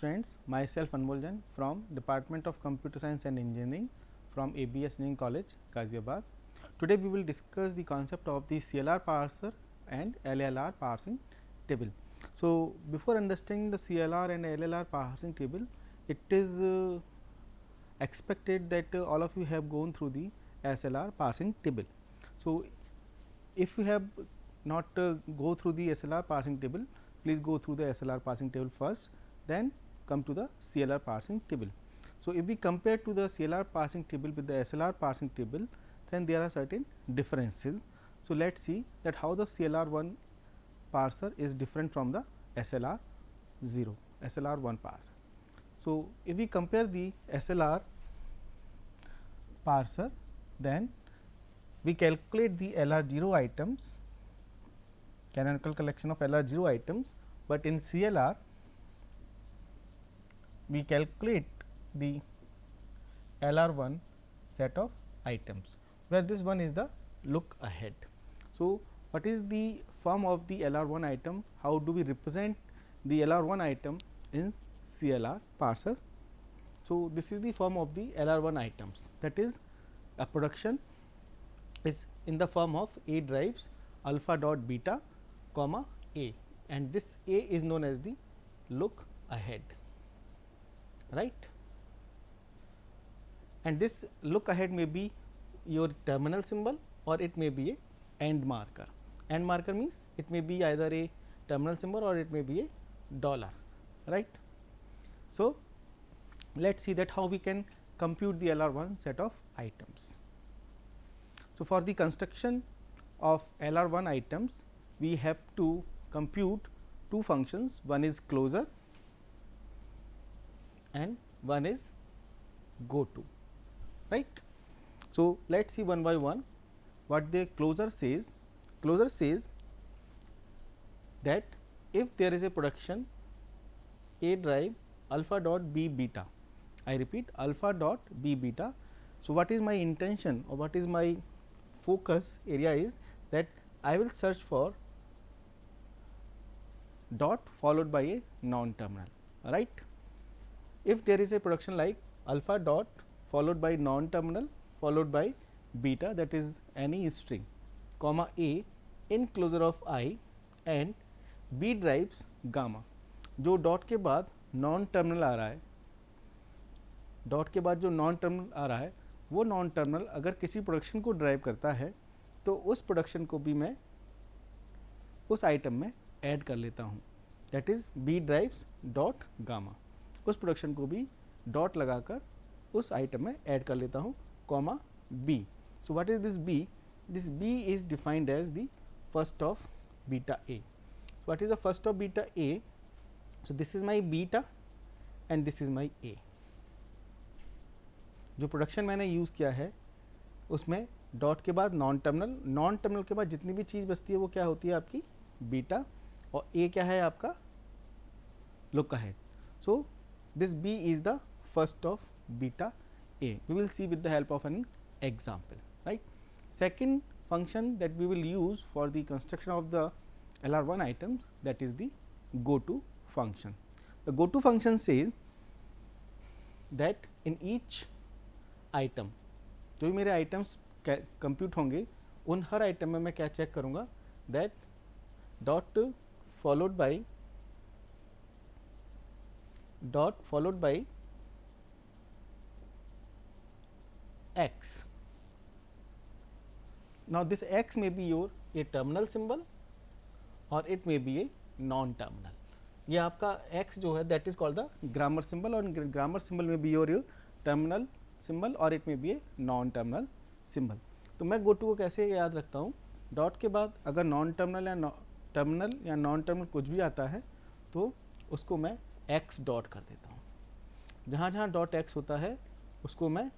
friends, myself Anmol Jain from Department of Computer Science and Engineering from ABS Engineering College, Ghaziabad. Today we will discuss the concept of the CLR parser and LLR parsing table. So, before understanding the CLR and LLR parsing table, it is expected that all of you have gone through the SLR parsing table. So, if you have not go through the SLR parsing table, please go through the SLR parsing table first, then come to the CLR parsing table. So, if we compare to the CLR parsing table with the SLR parsing table, then there are certain differences. So, let us see that how the CLR1 parser is different from the SLR0, SLR1 parser. So, if we compare the SLR parser, then we calculate the LR0 items, canonical collection of LR0 items, but in CLR we calculate the LR1 set of items, where this one is the look ahead. So, what is the form of the LR1 item? How do we represent the LR1 item in CLR parser? So, this is the form of the LR1 items, that is a production is in the form of A drives alpha dot beta comma A, and this A is known as the look ahead, right. And this look ahead may be your terminal symbol or it may be a end marker. End marker means it may be either a terminal symbol or it may be a dollar, right. So, let us see that how we can compute the LR1 set of items. So, for the construction of LR1 items, we have to compute two functions, one is closer and one is go to, right. So, let us see one by one what the closer says. Closer says that if there is a production A drive alpha dot B beta, I repeat alpha dot B beta. So, what is my intention or what is my focus area is that I will search for dot followed by a non-terminal, right. If there is a production like alpha dot followed by non-terminal followed by beta, that is any string comma A in closure of I and B drives gamma, जो dot के बाद non terminal आ रहा है, dot के बाद जो non terminal आ रहा है वो नॉन टर्मिनल अगर किसी प्रोडक्शन को ड्राइव करता है तो उस प्रोडक्शन को भी मैं उस आइटम में ऐड कर लेता हूँ, that is B drives dot gamma, उस प्रोडक्शन को भी डॉट लगाकर उस आइटम में ऐड कर लेता हूँ comma B. So what is this B? This B is defined as the first of beta A. What is the first of beta A? So this is my beta and this is my A. जो production मैंने use किया है उसमें dot के बाद non terminal के बाद जितनी भी चीज़ बचती है वो क्या होती है आपकी बीटा, और ए क्या है आपका look ahead. So this B is the first of beta A. We will see with the help of an example, right. Second function that we will use for the construction of the LR1 items, that is the go to function. The go to function says that in each item, जो भी मेरे items compute होंगे उन हर item में मैं क्या check करूँगा, that dot followed by x. Now, this x may be your a terminal symbol or it may be a non terminal. ये आपका x जो है that is called the grammar symbol, और grammar symbol may be your terminal symbol or it may be a non terminal symbol. तो मैं go to को कैसे याद रखता हूँ, डॉट के बाद अगर नॉन टर्मिनल या नॉन टर्मिनल कुछ भी आता है तो उसको मैं x डॉट कर देता हूँ. जहाँ जहाँ डॉट x होता है उसको मैं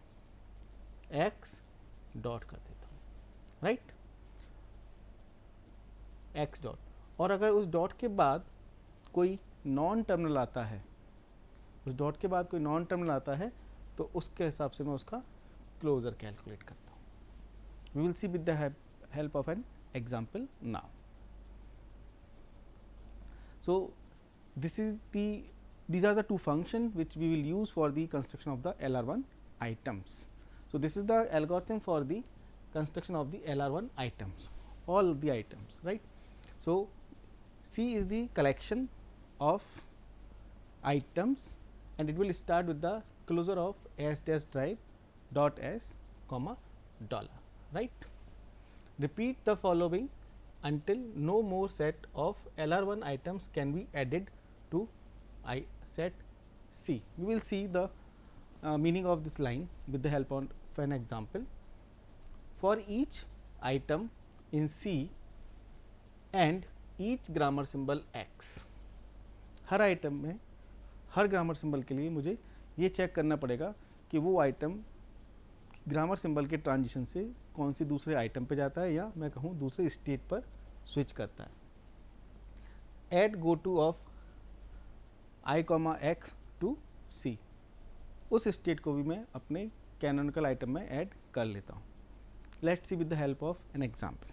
x डॉट कर देता हूँ, राइट, x डॉट. और अगर उस डॉट के बाद कोई नॉन टर्मिनल आता है, उस डॉट के बाद कोई नॉन टर्मिनल आता है तो उसके हिसाब से मैं उसका क्लोजर कैलकुलेट करता हूँ. We will see with the help of an example now. So, this is the these are the two functions which we will use for the construction of the LR1 items. So, this is the algorithm for the construction of the LR1 items, all the items, right. So, C is the collection of items and it will start with the closure of S dash drive dot S comma dollar, right. Repeat the following until no more set of LR1 items can be added to set C. We will see the meaning of this line with the help of an example. For each item in C and each grammar symbol X, her item में हर grammar symbol के लिए मुझे ये check करना पड़ेगा कि वो item grammar symbol के ट्रांजिशन से कौन सी दूसरे आइटम पे जाता है या मैं कहूँ दूसरे स्टेट पर स्विच करता है. Add go to of i, x to C, उस स्टेट को भी मैं अपने कैनोनिकल आइटम में ऐड कर लेता हूँ. Let's see with the help of an example.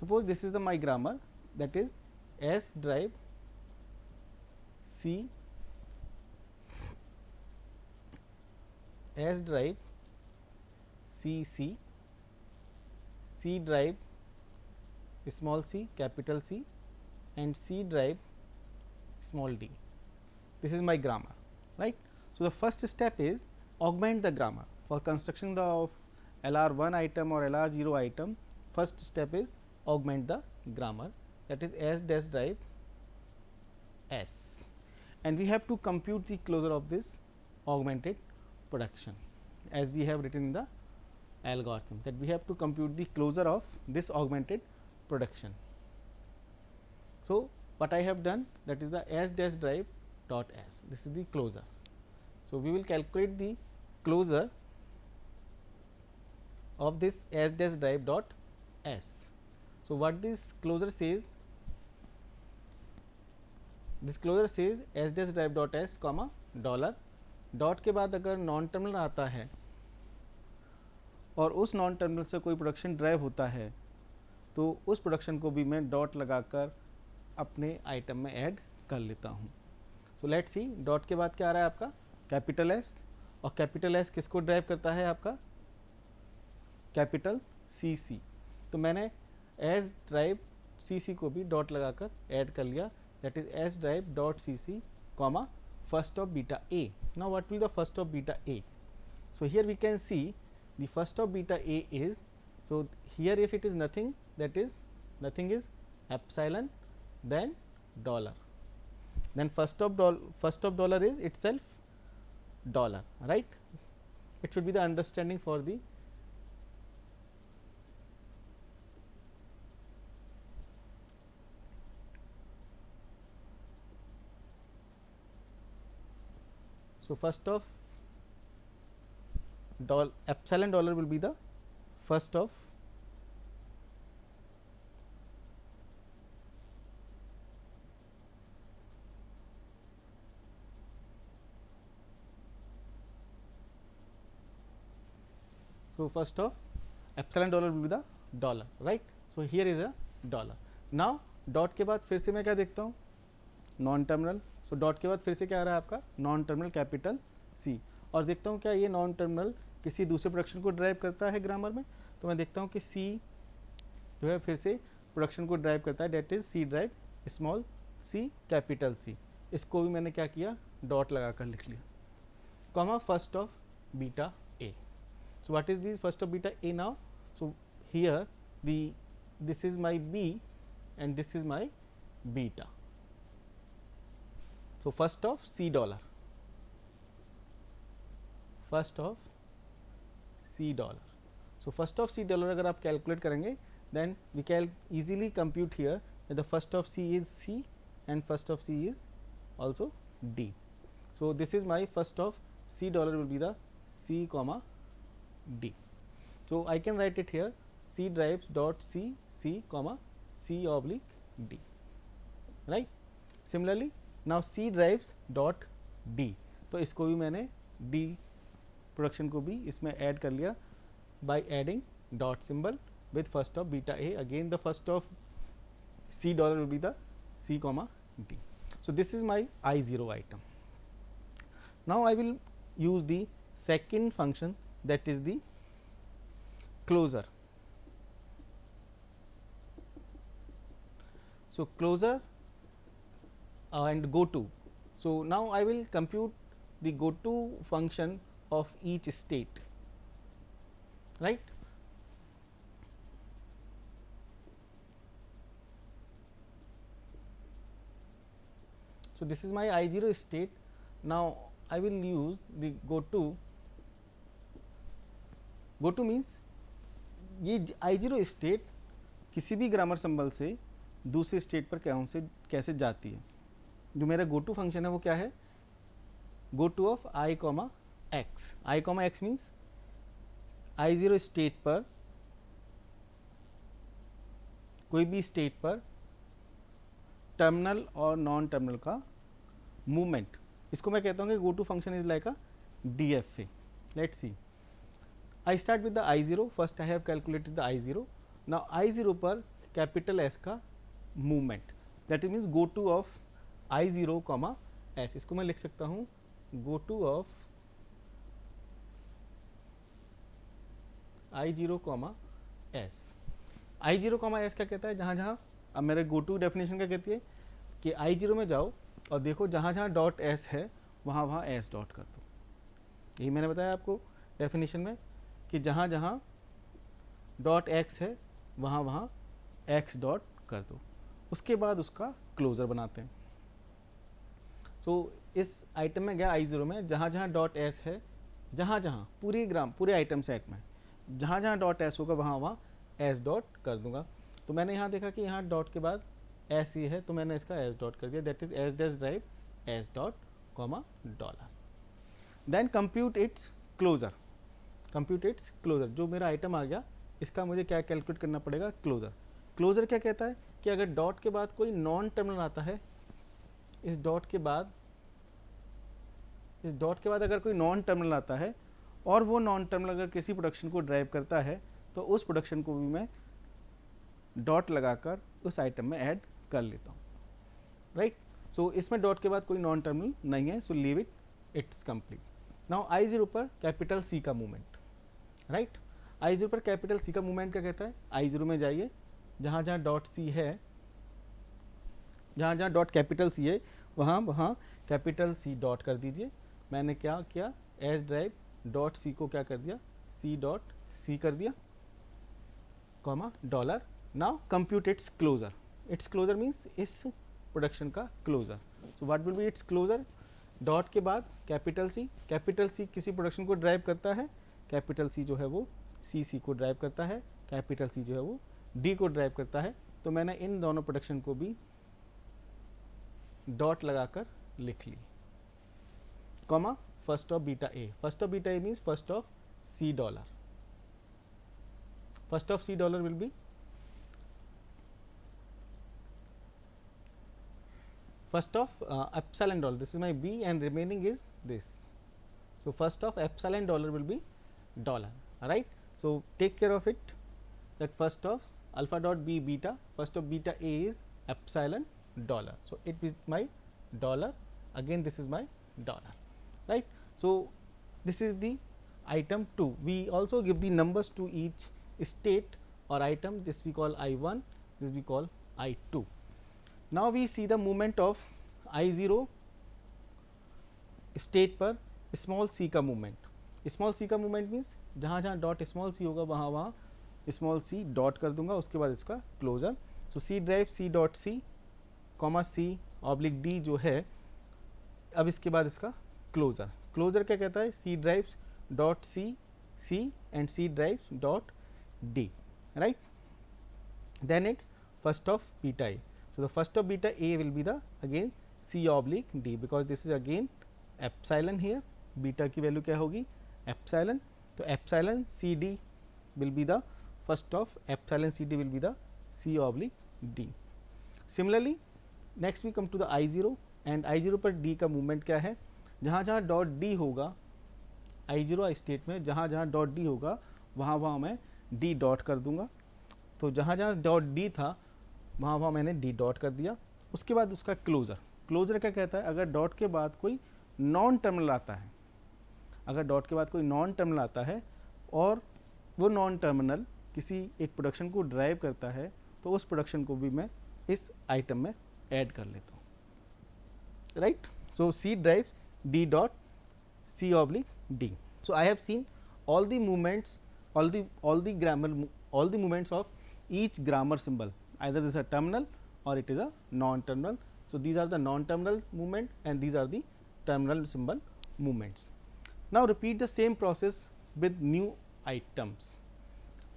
Suppose this is the my grammar, that is S drive C, S drive C, C drive small c capital C and C drive small d. This is my grammar, right. So, the first step is augment the grammar. For construction of LR1 item or LR0 item, first step is augment the grammar, that is S dash drive S, and we have to compute the closure of this augmented production as we have written in the algorithm, that we have to compute the closure of this augmented production. So, what I have done, that is the S dash drive dot S, this is the closure. So, we will calculate the closure of this S dash drive dot S. So, what this closure says, this closure says S dash drive dot S comma dollar, dot के बाद अगर non terminal आता है और उस non terminal से कोई production drive होता है तो उस प्रोडक्शन को भी मैं डॉट लगाकर अपने आइटम में ऐड कर लेता हूँ. सो लेट्स सी, डॉट के बाद क्या आ रहा है आपका कैपिटल एस, और कैपिटल एस किसको ड्राइव करता है आपका कैपिटल सी सी. तो मैंने एस ड्राइव सी सी को भी डॉट लगाकर ऐड कर लिया, that is S drive dot C C comma first of beta A. Now what will the first of beta A? So here we can see the first of beta A is, so here if it is nothing, that is nothing is epsilon then dollar, then first of dollar is itself dollar, right. It should be the understanding for the so first of epsilon dollar will be the first of epsilon dollar will be the dollar, right. So here is a dollar. Now dot के बाद फिर से मैं क्या देखता हूँ non terminal. So dot के बाद फिर से क्या आ रहा है आपका नॉन टर्मिनल कैपिटल सी, और देखता हूँ क्या ये नॉन टर्मिनल किसी दूसरे प्रोडक्शन को ड्राइव करता है ग्रामर में. तो मैं देखता हूँ कि सी जो है फिर से प्रोडक्शन को ड्राइव करता है, that is C drive small C capital C. इसको भी मैंने क्या किया डॉट लगा कर लिख लिया, comma first of beta A. So what is this first of beta A now? So here this is my B and this is my beta. So first of C dollar, first of C dollar. So first of C dollar अगर आप calculate करेंगे then we can easily compute here that the first of C is C and first of C is also D. So this is my first of C dollar will be the C comma D. So I can write it here C drives dot C C comma C oblique D, right. Similarly now C drives dot D, तो इसको भी मैंने D production को भी इसमें add कर लिया by adding dot symbol with first of beta a. Again the first of C dollar will be the C comma D. So this is my I0 item. Now I will use the second function, that is the closer. So closer and go to. So now I will compute the go to function of each state, right. So this is my I0 state. Now I will use the go to. Go to means ये I0 state किसी भी grammar symbol से दूसरे state पर कैसे जाती है. जो मेरा गो टू फंक्शन है वो क्या है, गो to of I comma x. I comma x means I0 state पर कोई भी स्टेट पर टर्मिनल और नॉन टर्मिनल का मूवमेंट. इसको मैं कहता हूँ कि go to function is like a DFA. Let's see. I start with the I0. First I have calculated the I0. Now I0 पर कैपिटल S का movement, that means go to of I0 comma S. इसको मैं लिख सकता हूँ गो to of I0 comma S. I0 comma S क्या कहता है, जहाँ जहाँ, अब मेरे गो टू डेफिनेशन क्या कहती है कि I0 में जाओ और देखो जहाँ जहाँ डॉट S है वहाँ वहाँ S डॉट कर दो. यही मैंने बताया आपको डेफिनेशन में कि जहाँ जहाँ डॉट एक्स है वहाँ वहाँ एक्स डॉट कर दो. उसके बाद उसका क्लोज़र बनाते हैं. सो इस आइटम में गया I0 में जहाँ जहाँ डॉट एस है, जहाँ जहाँ पूरे आइटम सेट में जहाँ जहाँ डॉट एस होगा वहाँ वहाँ एस डॉट कर दूंगा. तो मैंने यहाँ देखा कि यहाँ डॉट के बाद एस ही है तो मैंने इसका एस डॉट कर दिया, that is S dash drive S dot comma dollar. Then compute its closure. Compute its closure. जो मेरा आइटम आ गया इसका मुझे क्या कैलकुलेट करना पड़ेगा, क्लोज़र. क्लोज़र क्या कहता है कि अगर डॉट के बाद कोई नॉन टर्मिनल आता है, इस डॉट के बाद अगर कोई नॉन टर्मिनल आता है और वो नॉन टर्मिनल अगर किसी प्रोडक्शन को ड्राइव करता है तो उस प्रोडक्शन को भी मैं डॉट लगाकर उस आइटम में ऐड कर लेता हूँ, राइट. सो इसमें डॉट के बाद कोई नॉन टर्मिनल नहीं है, so leave it, it's complete. Now I0 पर कैपिटल C का मूवमेंट, राइट. I0 पर कैपिटल C का मूवमेंट क्या कहता है, I0 में जाइए जहाँ जहाँ डॉट C है, जहाँ जहाँ डॉट कैपिटल C है वहाँ वहाँ कैपिटल C डॉट कर दीजिए. मैंने क्या किया, एस ड्राइव डॉट C को क्या कर दिया, C डॉट C कर दिया comma dollar. Now compute its closure. Its closure means इस प्रोडक्शन का closure. So what will be its closure, dot के बाद कैपिटल C किसी प्रोडक्शन को ड्राइव करता है, कैपिटल C जो है वो C को ड्राइव करता है, कैपिटल C जो है वो D को ड्राइव करता है. तो मैंने इन दोनों प्रोडक्शन को भी डॉट लगाकर लिख ली, comma first of beta A. First of beta A means first of C dollar. First of C dollar will be first of epsilon dollar. This is my B and remaining is this. So first of epsilon dollar will be dollar, right. So take care of it, that first of alpha dot B beta, first of beta A is epsilon dollar. So it is my dollar, again this is my dollar, right. So this is the item 2. We also give the numbers to each state or item. This we call I1, this we call I2. Now we see the movement of I0 state पर small c का movement. Small c का movement means जहाँ जहाँ dot small c होगा वहाँ वहाँ small c dot कर दूंगा, उसके बाद इसका क्लोजर. सो C drive C dot C comma C oblique D जो है, अब इसके बाद इसका क्लोजर. क्लोजर क्या कहता है, C drive dot C and C drive dot D, right. Then its first of beta A. So the first of beta A will be the again C oblique D, because this is again epsilon here. Beta की value क्या होगी, epsilon. तो epsilon C D will be the first of epsilon C D will be the C oblique D. Similarly, next we come to the I0 and I0 पर D का movement क्या है, जहाँ जहाँ डॉट D होगा I0 state में, जहाँ जहाँ डॉट D होगा वहाँ वहाँ मैं D डॉट कर दूंगा. तो जहाँ जहाँ डॉट D था वहाँ मैंने डी डॉट कर दिया। उसके बाद उसका क्लोज़र, क्लोज़र क्या कहता है, अगर डॉट के बाद कोई नॉन टर्मिनल आता है, अगर डॉट के बाद कोई नॉन टर्मिनल आता है और वो नॉन टर्मिनल किसी एक प्रोडक्शन को ड्राइव करता है, तो उस प्रोडक्शन को भी मैं इस आइटम में ऐड कर लेता हूँ, right. So C drives D dot C oblique D. So I have seen all the movements, all the grammar, all the movements of each grammar symbol. Either this is a terminal or it is a non-terminal. So these are the non-terminal movement and these are the terminal symbol movements. Now repeat the same process with new items.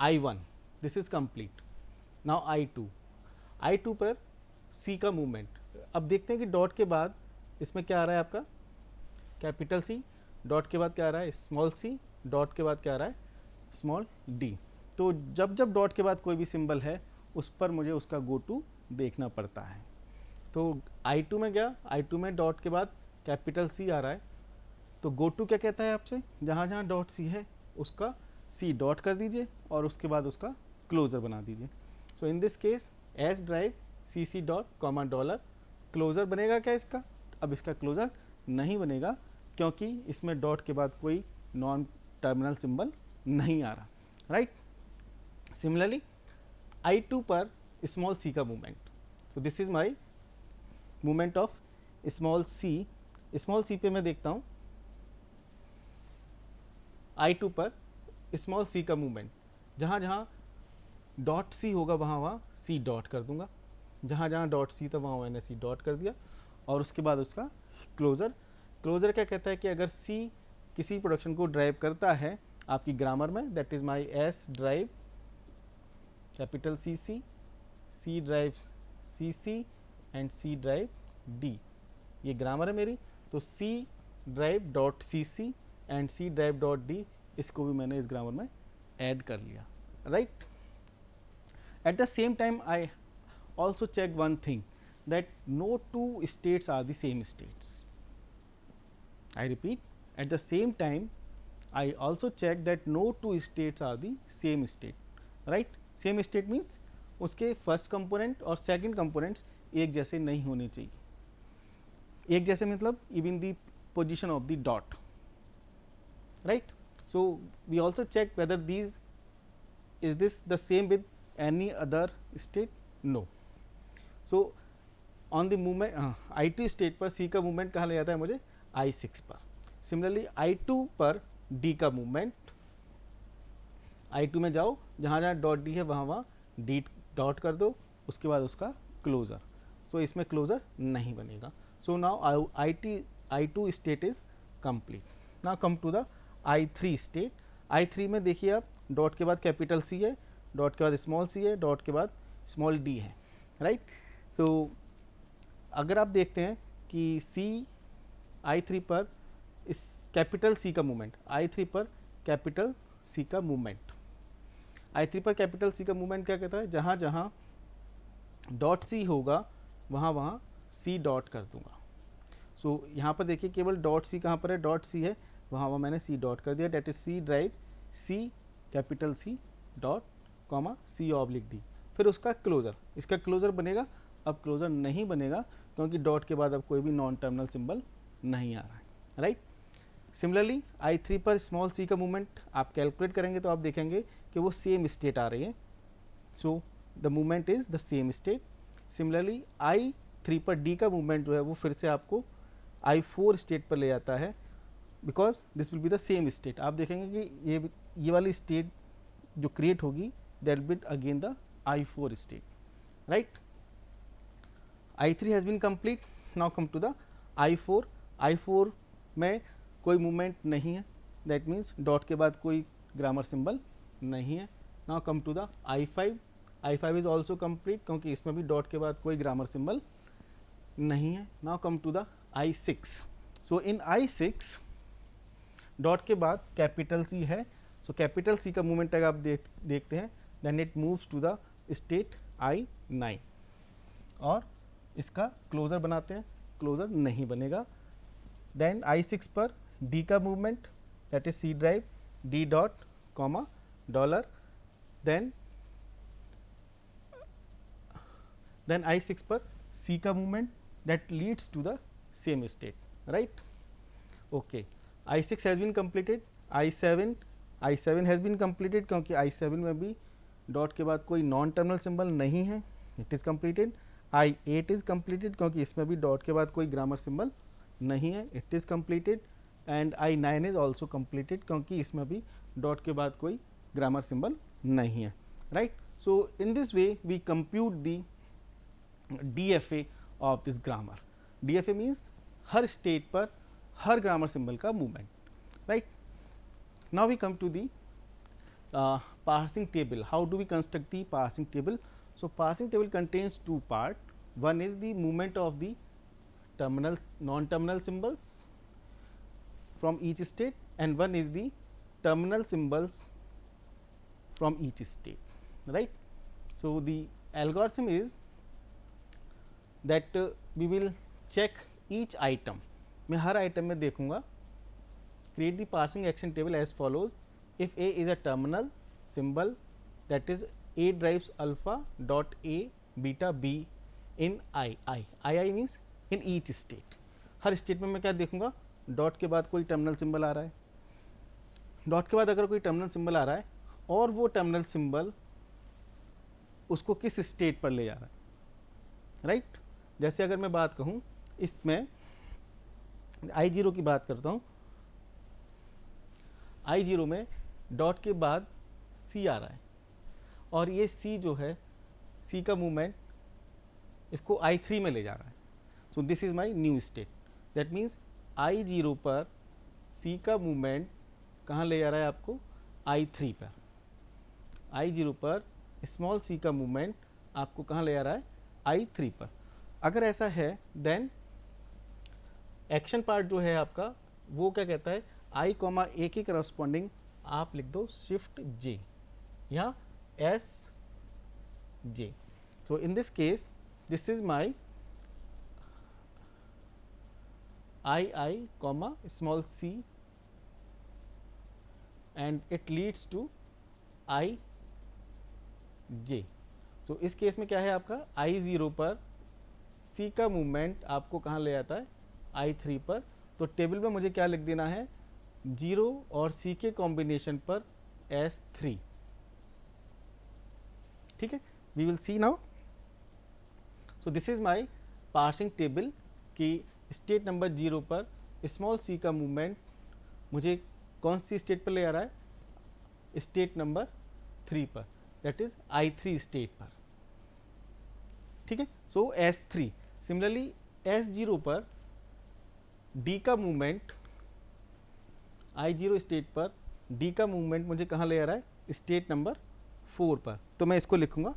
I1 this is complete. Now I2, I2 पर C का movement. अब देखते हैं कि dot के बाद इसमें क्या आ रहा है आपका कैपिटल C, डॉट के बाद क्या आ रहा है स्मॉल c, डॉट के बाद क्या आ रहा है स्मॉल d. तो जब जब डॉट के बाद कोई भी सिंबल है उस पर मुझे उसका गो टू देखना पड़ता है. तो I2 में क्या, I2 में डॉट के बाद कैपिटल C आ रहा है, तो गो टू क्या कहता है आपसे, जहाँ जहाँ डॉट C है उसका C डॉट कर दीजिए और उसके बाद उसका क्लोज़र बना दीजिए. So in this case S drive C C dot comma dollar, closure बनेगा क्या इसका, अब इसका क्लोज़र नहीं बनेगा क्योंकि इसमें डॉट के बाद कोई नॉन टर्मिनल सिंबल नहीं आ रहा, राइट. सिमिलरली I2 पर स्मॉल c का मूवमेंट, तो this is my movement of small c. Small c पे मैं देखता हूँ I2 पर स्मॉल c का मूवमेंट, जहाँ जहाँ डॉट c होगा वहाँ c डॉट कर दूंगा, जहाँ जहाँ डॉट c था वहाँ मैंने c डॉट कर दिया और उसके बाद उसका क्लोज़र. क्लोज़र क्या कहता है कि अगर C किसी प्रोडक्शन को ड्राइव करता है आपकी ग्रामर में, that is my S drive capital C C drive C and C drive D. ये ग्रामर है मेरी, तो C drive dot C and C drive dot D, इसको भी मैंने इस ग्रामर में ऐड कर लिया, right. At the same time I also check one thing, that no two states are the same states. I repeat, at the same time I also check that no two states are the same state, right. Same state means उसके first component और second components एक जैसे नहीं होने चाहिए. एक जैसे मतलब even the position of the dot, right. So we also check whether these is this the same with any other state, no. So on the movement I2 state पर C का मूवमेंट कहाँ ले जाता है मुझे I6 पर. Similarly I2 पर D का मूवमेंट, I2 में जाओ जहाँ जहाँ डॉट D है वहाँ D डॉट कर दो, उसके बाद उसका क्लोज़र. सो इसमें क्लोज़र नहीं बनेगा. So now I2 state is complete. Now come to the I3 state. I3 में देखिए आप डॉट के बाद कैपिटल C है, डॉट के बाद स्मॉल c है, डॉट के बाद स्मॉल d है, राइट. तो अगर आप देखते हैं कि I3 पर इस कैपिटल C का मूवमेंट, I3 पर कैपिटल C का मूवमेंट, I3 पर कैपिटल C का मूवमेंट क्या कहता है, जहाँ जहाँ डॉट C होगा वहाँ C डॉट कर दूंगा. सो यहाँ पर देखिए केवल डॉट C कहाँ पर है, डॉट C है, वहाँ मैंने C डॉट कर दिया, that is C drive C capital C dot comma C oblique D. फिर उसका क्लोज़र, इसका क्लोज़र बनेगा, अब क्लोज़र नहीं बनेगा क्योंकि डॉट के बाद अब कोई भी नॉन टर्मिनल सिंबल नहीं आ रहा है, राइट. सिमिलरली I3 पर स्मॉल c का मूवमेंट आप कैलकुलेट करेंगे तो आप देखेंगे कि वो सेम स्टेट आ रही है. So the movement is the same state. Similarly I3 पर D का मूवमेंट जो है वो फिर से आपको I4 स्टेट पर ले जाता है, because this will be the same state. आप देखेंगे कि ये वाली स्टेट जो क्रिएट होगी that will be again the I4 state, right. I3 has been complete. Now come to the I4. I4 में कोई मूवमेंट नहीं है, दैट मीन्स डॉट के बाद कोई ग्रामर सिंबल नहीं है. Now come to the I5. I5 is also complete क्योंकि इसमें भी डॉट के बाद कोई ग्रामर सिंबल नहीं है. Now come to the I6. So in I6 dot के बाद कैपिटल C है, सो कैपिटल C का मूवमेंट अगर आप देखते हैं then it moves to the state I9 और इसका क्लोज़र बनाते हैं, क्लोज़र नहीं बनेगा. देन I6 पर D का movement that is C drive D dot comma dollar. Then then I6 पर C का movement that leads to the same state, right. Okay, I6 has been completed. I7 has been completed क्योंकि I7 में भी dot के बाद कोई non terminal symbol नहीं है, it is completed. I8 is completed क्योंकि इसमें भी डॉट के बाद कोई ग्रामर सिंबल नहीं है, it is completed. And I9 is also completed क्योंकि इसमें भी डॉट के बाद कोई ग्रामर सिंबल नहीं है, right. So in this way we compute the DFA of this grammar. DFA means हर स्टेट पर हर ग्रामर सिंबल का movement, right. Now we come to the parsing table. How do we construct the parsing table? So parsing table contains two part. One is the movement of the terminal non-terminal symbols from each state, and one is the terminal symbols from each state, right. So the algorithm is that we will check each item. मैं हर item में देखूंगा. Create the parsing action table as follows. If A is a terminal symbol, that is A drives alpha dot A beta B in I means in each state. Her state में मैं क्या देखूंगा, dot के बाद कोई terminal symbol आ रहा है. Dot के बाद अगर कोई टर्मिनल सिंबल आ रहा है और वो टर्मिनल सिंबल उसको किस स्टेट पर ले जा रहा है, राइट. जैसे अगर मैं बात कहूँ इसमें I0 की बात करता हूँ, I0 में डॉट के बाद C आ रहा है और ये C जो है, C का मूवमेंट इसको I3 में ले जा रहा है. So this is my new state. That means I0 पर C का मूवमेंट कहाँ ले जा रहा है आपको, I3 पर. I0 पर स्मॉल c का मूवमेंट आपको कहाँ ले जा रहा है, I3 पर. अगर ऐसा है देन एक्शन पार्ट जो है आपका वो क्या कहता है, I कॉमा A के करस्पॉन्डिंग आप लिख दो शिफ्ट J या S J. So in this case this is my I comma small c and it leads to I J. So इस केस में क्या है आपका I0 पर C का मूवमेंट आपको कहाँ ले जाता है, I3 पर. तो टेबल में मुझे क्या लिख देना है, 0 और C के कॉम्बिनेशन पर S3. ठीक है, we will see now. So this is my parsing table कि स्टेट नंबर 0 पर स्मॉल c का मूवमेंट मुझे कौन सी स्टेट पर ले आ रहा है, स्टेट नंबर 3 पर, दैट इज I3 स्टेट पर. ठीक है, सो S3. सिमिलरली S0 पर D का मूवमेंट I0 स्टेट पर D का मूवमेंट मुझे कहाँ ले आ रहा है, स्टेट नंबर 4 पर. तो मैं इसको लिखूंगा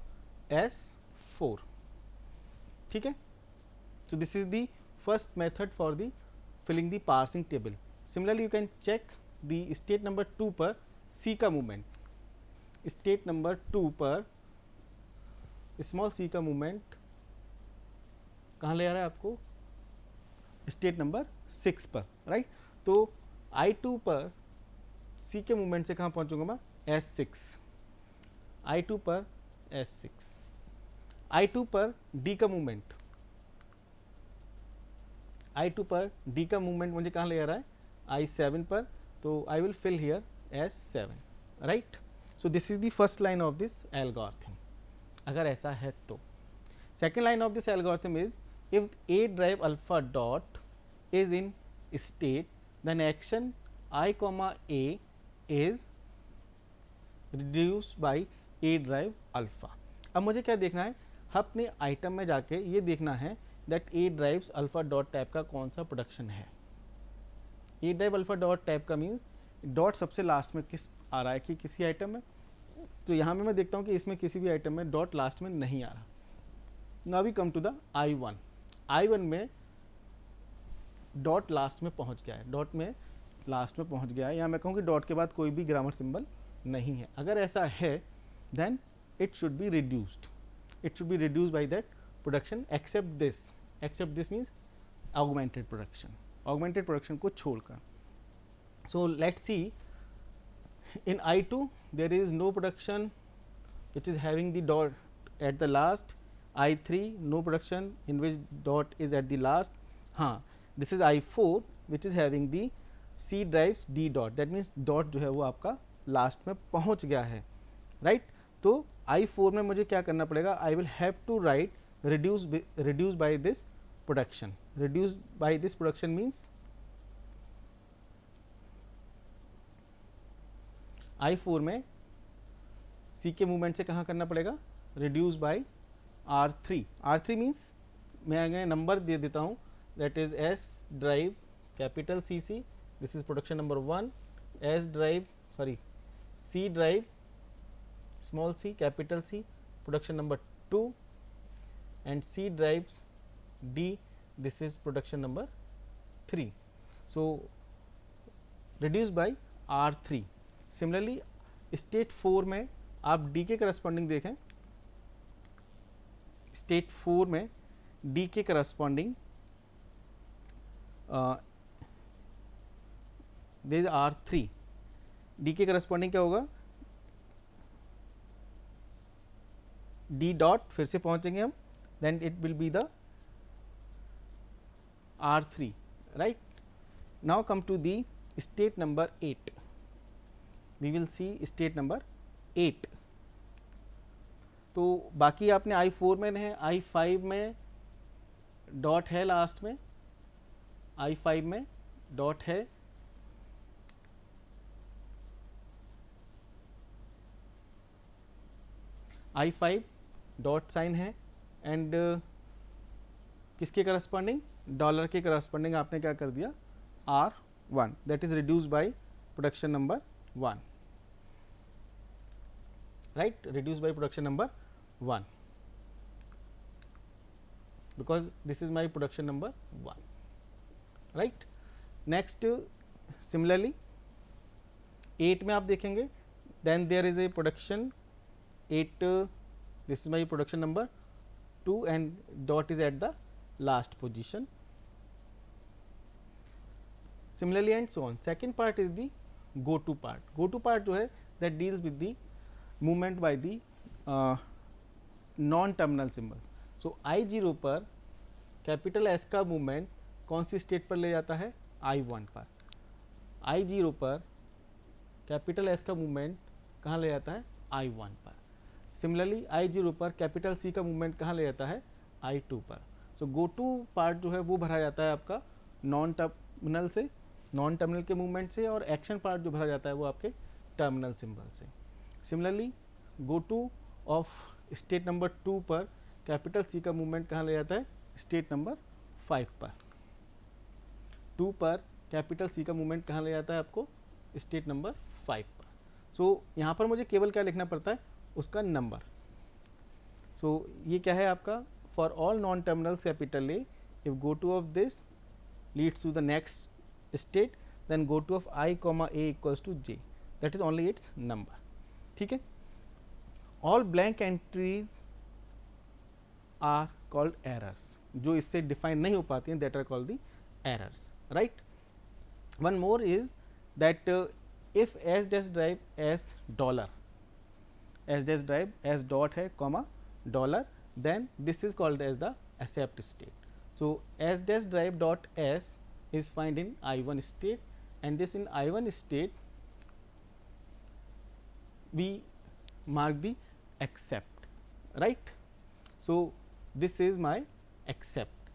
S4. ठीक है, so this is the first method for the filling the parsing table. Similarly you can check the state number 2 पर C का मूवमेंट. स्टेट नंबर 2 पर स्मॉल c का मूवमेंट कहाँ ले आ रहा है आपको, स्टेट नंबर 6 पर, राइट. तो I2 पर C के मूवमेंट से कहाँ पहुँचूंगा मैं, S6. I2 पर S6. I2 पर D का मूवमेंट, I2 पर D का मूवमेंट मुझे कहाँ ले आ रहा है, I7 पर. तो I will fill here S7, right. So this is the first line of this algorithm. अगर ऐसा है तो second line of this algorithm is if A drive alpha dot is in state, then action I comma A is reduced by A drive alpha. अब मुझे क्या देखना है, अपने आइटम में जाके ये देखना है that A drives alpha dot type का कौन सा प्रोडक्शन है. A drive alpha dot type का मीन्स डॉट सबसे लास्ट में किस आ रहा है कि किसी आइटम में. तो यहाँ में मैं देखता हूँ कि इसमें किसी भी आइटम में डॉट लास्ट में नहीं आ रहा. Now we come to the I1 में डॉट लास्ट में पहुंच गया है, डॉट में लास्ट में पहुंच गया है, या मैं कहूँ कि डॉट के बाद कोई भी ग्रामर सिंबल नहीं है. अगर ऐसा है then it should be reduced. It should be reduced by that production except this means augmented production को छोड़कर. So let's see in I2 there is no production which is having the dot at the last. I3 no production in which dot is at the last. हाँ, this is I4 which is having the C drives D dot, that means dot जो है वो आपका last में पहुंच गया है, right तो I4 में मुझे क्या करना पड़ेगा, I will have to write reduce by this production. Reduce by this production means I4 में C के मूवमेंट से कहाँ करना पड़ेगा, reduce by R3. R3 means मैं आगे नंबर दे देता हूँ, that is S drive capital CC, this is production number 1, S drive sorry C drive small c capital C production number 2 and C drives D, this is production number 3. So reduce by R3. Similarly state 4 में आप D के corresponding देखें, state 4 में D के corresponding there is R3. D के corresponding क्या होगा, D dot फिर से पहुंचेंगे हम, then it will be the R3, right. Now come to the state number 8. We will see state number 8. तो बाकी आपने I4 में है, I5 में डॉट है लास्ट में, I5 में डॉट है, I5 डॉट साइन है एंड किसके करस्पॉन्डिंग, डॉलर के करस्पॉन्डिंग आपने क्या कर दिया, R1, that is reduce by production number 1, right, reduced by production number 1 because this is my production number 1, right. Next similarly 8 में आप देखेंगे, then there is a production 8, this is my production number 2 and dot is at the last position. Similarly and so on. Second part is the go to part. Go to part जो है that deals with the movement by the non terminal symbol. So I0 पर capital S का movement कौन सी state पर ले जाता है, I1 पर. I0 पर कैपिटल S का मूवमेंट कहाँ ले जाता है, I1 पर. सिमिलरली I0 पर कैपिटल C का मूवमेंट कहाँ ले जाता है, I2 पर. सो गो टू पार्ट जो है वो भरा जाता है आपका नॉन टर्मिनल से, नॉन टर्मिनल के मूवमेंट से, और एक्शन पार्ट जो भरा जाता है वो आपके टर्मिनल सिंबल से. Similarly go to of state number 2 पर कैपिटल C का मूवमेंट कहाँ ले जाता है, स्टेट नंबर 5 पर. 2 पर कैपिटल C का मूवमेंट कहाँ ले जाता है आपको, स्टेट नंबर 5 पर. सो यहाँ पर मुझे केवल क्या लिखना पड़ता है, उसका नंबर. सो ये क्या है आपका, for all non terminals capital A, if go to of this leads to the next state, then go to of I, A equals to J, that is only its number. ठीक है. All blank entries are called errors. जो इससे define नहीं हो पाती हैं, that are called the errors, right. One more is that if S dash drive S dollar, S dash drive S dot है comma dollar, then this is called as the accept state. So s dash drive dot s is find in I1 state, and this in I1 state we mark the accept, right. So this is my accept.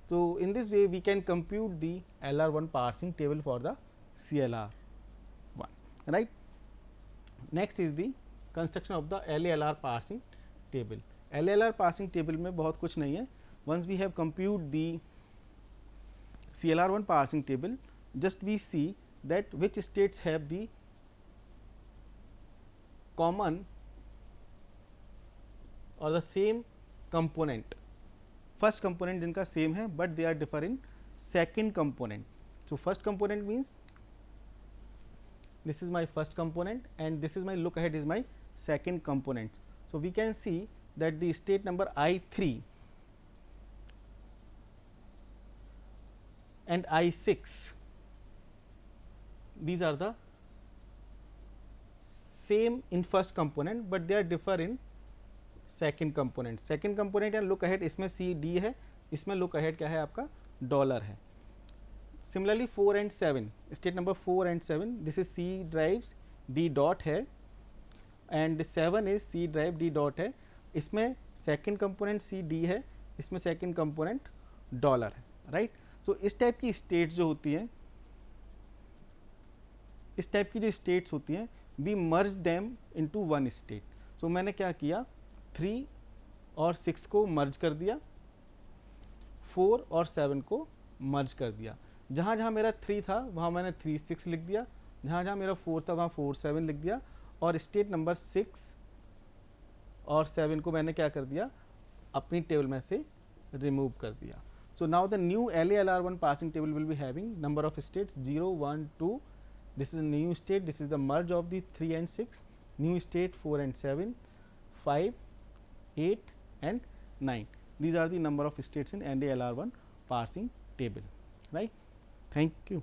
So in this way we can compute the LR1 parsing table for the CLR1, right. Next is the construction of the LALR parsing table. LLR parsing table में बहुत कुछ नहीं है. Once we have compute the CLR1 parsing table, just we see that which states have the common or the same component. First component जिनका same है, but they are differ in second component. So first component means this is my first component and this is my look ahead is my second component. So we can see that the state number I3 and I6, these are the same in first component, but they are differ in second component या look ahead, इसमें सी D है, इसमें look ahead क्या है आपका dollar है. Similarly 4 and 7, state number 4 and 7, this is C drives D dot है and 7 is C drive D dot है. इसमें सेकंड कंपोनेंट सी डी है, इसमें सेकंड कंपोनेंट डॉलर है, राइट. सो इस टाइप की स्टेट जो होती हैं, इस टाइप की जो स्टेट्स होती हैं, we merge them into one state. So मैंने क्या किया, 3 और 6 को मर्ज कर दिया, 4 और 7 को मर्ज कर दिया. जहाँ जहाँ मेरा 3 था वहाँ मैंने 3 6 लिख दिया, जहाँ जहाँ मेरा 4 था वहाँ 4 7 लिख दिया, और स्टेट नंबर 6 और 7 को मैंने क्या कर दिया, अपनी टेबल में से रिमूव कर दिया. So now the new LALR1 parsing table will be having number of states 0, 1, 2. This is a new state. This is the merge of the 3 and 6. New state 4 and 7, 5, 8 and 9. These are the number of states in LALR1 parsing table. Right? Thank you.